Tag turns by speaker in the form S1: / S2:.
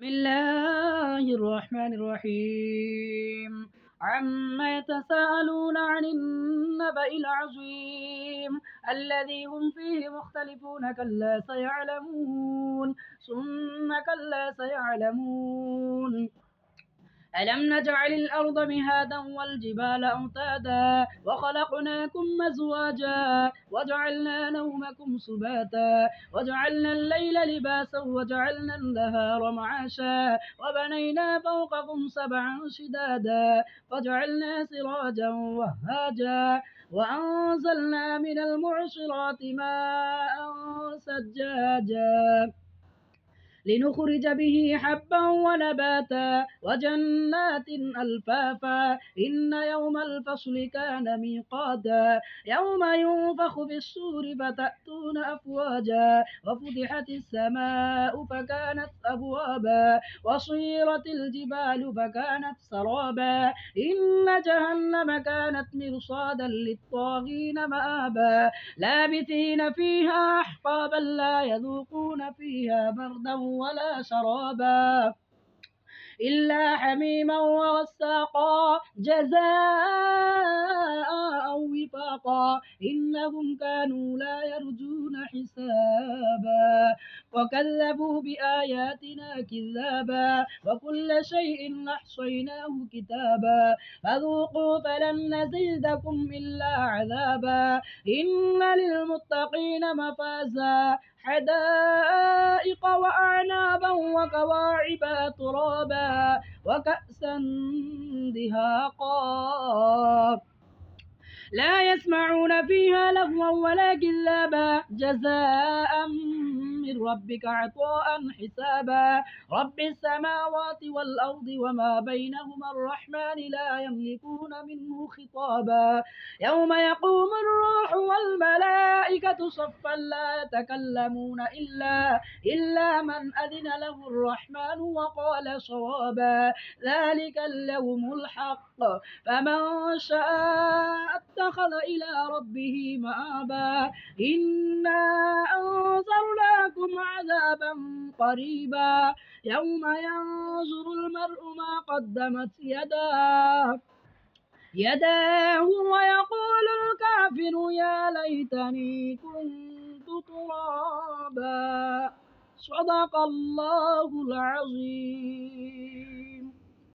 S1: بسم الله الرحمن الرحيم. عما يتساءلون عن النبأ العظيم الذي هم فيه مختلفون كلا سيعلمون ثم كلا سيعلمون. ألم نجعل الأرض مهادا والجبال أوتادا وخلقناكم أزواجا وجعلنا نومكم سباتا وجعلنا الليل لباسا وجعلنا النهار معاشا وبنينا فوقكم سبعا شدادا وجعلنا سراجا وهاجا وأنزلنا من المعصرات ماء سجاجا لنخرج به حبا ونباتا وجنات ألفافا إن يوم الفصل كان ميقاتا يوم ينفخ في الصور فتأتون أفواجا وفتحت السماء فكانت أبوابا وصيرت الجبال فكانت سرابا إن جهنم كانت مرصادا للطاغين مآبا لابثين فيها أحقابا لا يذوقون فيها بردا ولا شرابا إلا حميما وغساقا جزاء وفاقا إنهم كانوا لا يرجون حسابا وكذبوا بآياتنا كذابا وكل شيء أحصيناه كتابا فذوقوا فلن نزيدكم إلا عذابا إن للمتقين مفازا حدائق وأعنابا وكواعب أترابا وكأسا دهاقا لا يسمعون فيها لغوا ولا كذابا جزاء من ربك عطاء حسابا رب السماوات والأرض وما بينهما الرحمن لا يملكون منه خطابا يوم يقوم الروح والملائكة صفا لا يتكلمون إلا من أذن له الرحمن وقال صوابا ذلك اليوم الحق فمن شاء اتخذ إلى ربه مآبا إنا أنذرناكم عذابا قريبا يوم ينظر المرء ما قدمت يداه ويقول الكافر يا ليتني كنت ترابا صدق الله العظيم.